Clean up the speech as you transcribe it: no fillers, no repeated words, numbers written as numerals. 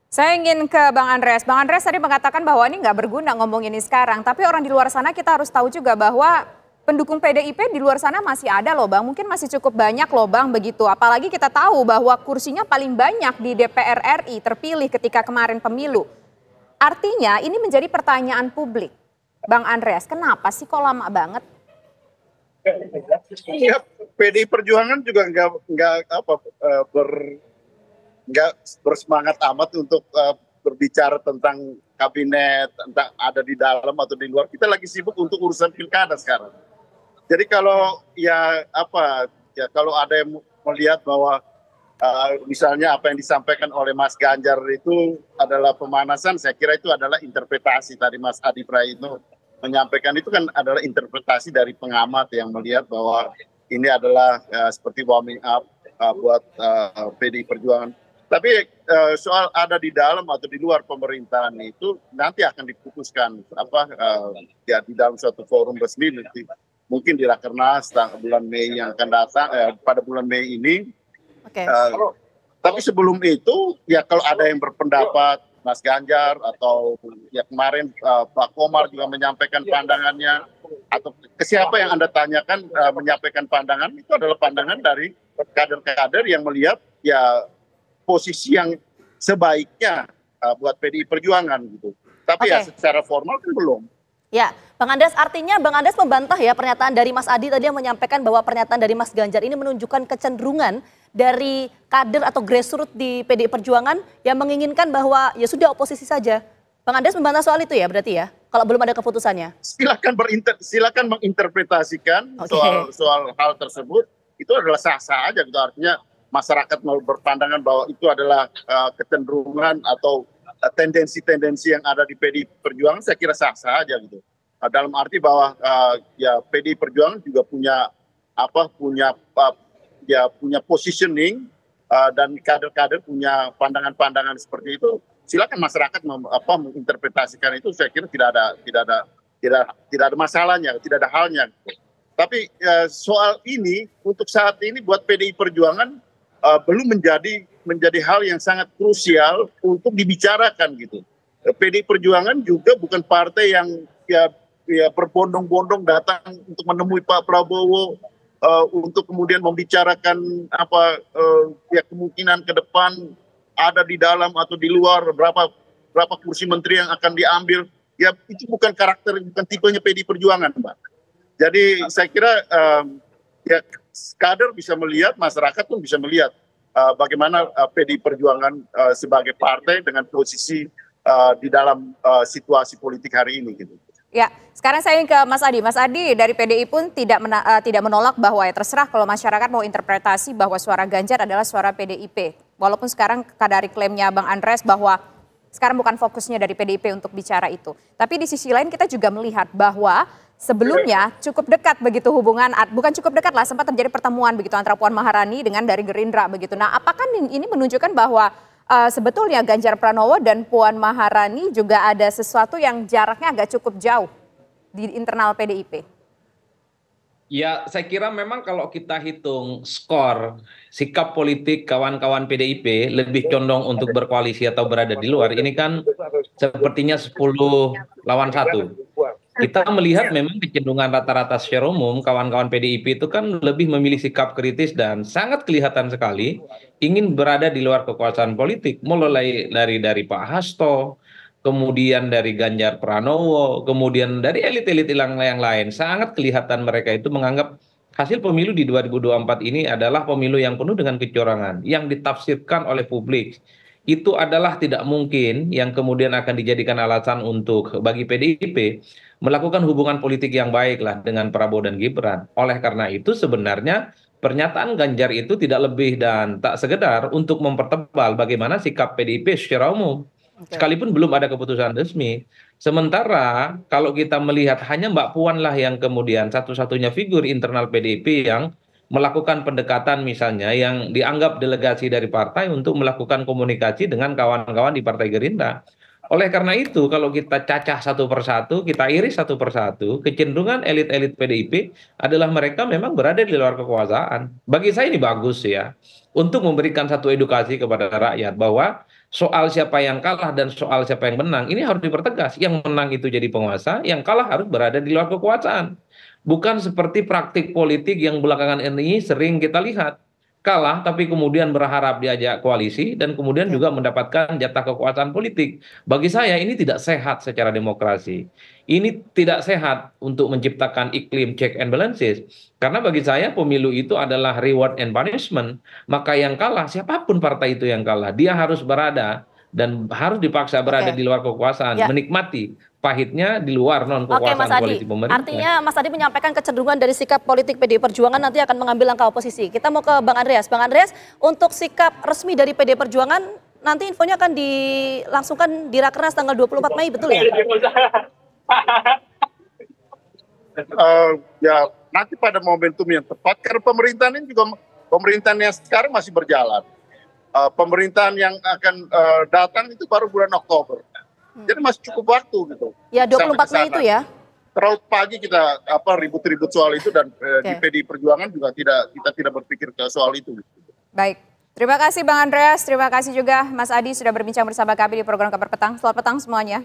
Saya ingin ke Bang Andreas. Bang Andreas tadi mengatakan bahwa ini nggak berguna ngomong ini sekarang. Tapi orang di luar sana kita harus tahu juga bahwa pendukung PDIP di luar sana masih ada loh Bang. Mungkin masih cukup banyak loh Bang begitu. Apalagi kita tahu bahwa kursinya paling banyak di DPR RI terpilih ketika kemarin pemilu. Artinya ini menjadi pertanyaan publik. Bang Andreas, kenapa sih kok lama banget? Ya, PDI Perjuangan juga nggak bersemangat amat untuk berbicara tentang kabinet, tentang ada di dalam atau di luar. Kita lagi sibuk untuk urusan pilkada sekarang. Jadi kalau kalau ada yang melihat bahwa misalnya apa yang disampaikan oleh Mas Ganjar itu adalah pemanasan, saya kira itu adalah interpretasi. Tadi Mas Adi Praitno menyampaikan itu kan adalah interpretasi dari pengamat yang melihat bahwa ini adalah seperti warming up buat PDI Perjuangan. Tapi soal ada di dalam atau di luar pemerintahan itu nanti akan diputuskan di dalam suatu forum resmi nanti, mungkin di Rakernas bulan Mei yang akan datang, pada bulan Mei ini. Okay. Tapi sebelum itu ya kalau ada yang berpendapat Mas Ganjar atau ya kemarin Pak Komar juga menyampaikan pandangannya, atau ke siapa yang Anda tanyakan menyampaikan pandangan, itu adalah pandangan dari kader-kader yang melihat ya posisi yang sebaiknya buat PDI Perjuangan gitu. Tapi ya secara formal kan belum. Ya, Bang Andreas, artinya Bang Andreas membantah ya pernyataan dari Mas Adi tadi yang menyampaikan bahwa pernyataan dari Mas Ganjar ini menunjukkan kecenderungan dari kader atau grassroots di PDI Perjuangan yang menginginkan bahwa ya sudah oposisi saja. Bang Andreas membantah soal itu ya berarti ya, kalau belum ada keputusannya. Silakan menginterpretasikan soal hal tersebut, itu adalah sah-sah aja gitu. Artinya masyarakat mau berpandangan bahwa itu adalah kecenderungan atau tendensi-tendensi yang ada di PDI Perjuangan, saya kira sah-sah aja gitu. Dalam arti bahwa ya PDI Perjuangan juga punya positioning dan kader-kader punya pandangan-pandangan seperti itu. Silakan masyarakat menginterpretasikan itu, saya kira tidak ada masalahnya, tidak ada halnya. Tapi soal ini untuk saat ini buat PDI Perjuangan belum menjadi hal yang sangat krusial untuk dibicarakan gitu. PDI Perjuangan juga bukan partai yang ya berbondong-bondong datang untuk menemui Pak Prabowo untuk kemudian membicarakan kemungkinan ke depan ada di dalam atau di luar, berapa kursi menteri yang akan diambil. Ya itu bukan tipenya PDI Perjuangan, Mbak. Jadi saya kira ya kader bisa melihat, masyarakat pun bisa melihat bagaimana PDI Perjuangan sebagai partai dengan posisi di dalam situasi politik hari ini gitu. Ya, sekarang saya ingin ke Mas Adi. Mas Adi dari PDI pun tidak menolak bahwa ya terserah kalau masyarakat mau interpretasi bahwa suara Ganjar adalah suara PDIP. Walaupun sekarang dari klaimnya Bang Andreas bahwa sekarang bukan fokusnya dari PDIP untuk bicara itu. Tapi di sisi lain kita juga melihat bahwa sebelumnya cukup dekat begitu hubungan, bukan cukup dekat lah, sempat terjadi pertemuan begitu antara Puan Maharani dengan dari Gerindra begitu. Nah, apakah ini menunjukkan bahwa sebetulnya Ganjar Pranowo dan Puan Maharani juga ada sesuatu yang jaraknya agak cukup jauh di internal PDIP? Ya, saya kira memang kalau kita hitung skor sikap politik kawan-kawan PDIP lebih condong untuk berkoalisi atau berada di luar, ini kan sepertinya 10-1. Kita melihat memang kecenderungan rata-rata secara umum kawan-kawan PDIP itu kan lebih memilih sikap kritis dan sangat kelihatan sekali ingin berada di luar kekuasaan politik, mulai dari Pak Hasto, kemudian dari Ganjar Pranowo, kemudian dari elit-elit yang lain. Sangat kelihatan mereka itu menganggap hasil pemilu di 2024 ini adalah pemilu yang penuh dengan kecurangan, yang ditafsirkan oleh publik. Itu adalah tidak mungkin yang kemudian akan dijadikan alasan untuk bagi PDIP melakukan hubungan politik yang baik lah dengan Prabowo dan Gibran. Oleh karena itu sebenarnya pernyataan Ganjar itu tidak lebih dan tak sekedar untuk mempertebal bagaimana sikap PDIP secara umum. Sekalipun belum ada keputusan resmi. Sementara kalau kita melihat hanya Mbak Puan lah yang kemudian satu-satunya figur internal PDIP yang melakukan pendekatan misalnya yang dianggap delegasi dari partai untuk melakukan komunikasi dengan kawan-kawan di Partai Gerindra. Oleh karena itu, kalau kita cacah satu persatu, kita iris satu persatu, kecenderungan elit-elit PDIP adalah mereka memang berada di luar kekuasaan. Bagi saya ini bagus ya, untuk memberikan satu edukasi kepada rakyat bahwa soal siapa yang kalah dan soal siapa yang menang, ini harus dipertegas. Yang menang itu jadi penguasa, yang kalah harus berada di luar kekuasaan. Bukan seperti praktik politik yang belakangan ini sering kita lihat. Kalah tapi kemudian berharap diajak koalisi dan kemudian Oke. juga mendapatkan jatah kekuasaan politik. Bagi saya ini tidak sehat secara demokrasi. Ini tidak sehat untuk menciptakan iklim check and balances. Karena bagi saya pemilu itu adalah reward and punishment. Maka yang kalah, siapapun partai itu yang kalah, dia harus berada dan harus dipaksa berada Oke. di luar kekuasaan, Ya. menikmati pahitnya di luar non Oke Mas kekuasaan Adi, koalisi pemerintah. artinya Mas Adi menyampaikan kecenderungan dari sikap politik PDI Perjuangan nanti akan mengambil langkah oposisi. Kita mau ke Bang Andreas. Bang Andreas, untuk sikap resmi dari PDI Perjuangan nanti infonya akan dilangsungkan di Rakernas tanggal 24 Mei, betul ya? Ya nanti pada momentum yang tepat, karena pemerintahan ini juga pemerintahan yang sekarang masih berjalan. Pemerintahan yang akan datang itu baru bulan Oktober. Jadi masih cukup waktu gitu. Ya 24 Mei Sampai ke itu sana. ya. Terlalu pagi kita ribut-ribut soal itu dan di Oke. PDI Perjuangan juga kita tidak berpikir ke soal itu. Baik, terima kasih Bang Andreas, terima kasih juga Mas Adi sudah berbincang bersama kami di program Kabar Petang. Selamat petang semuanya.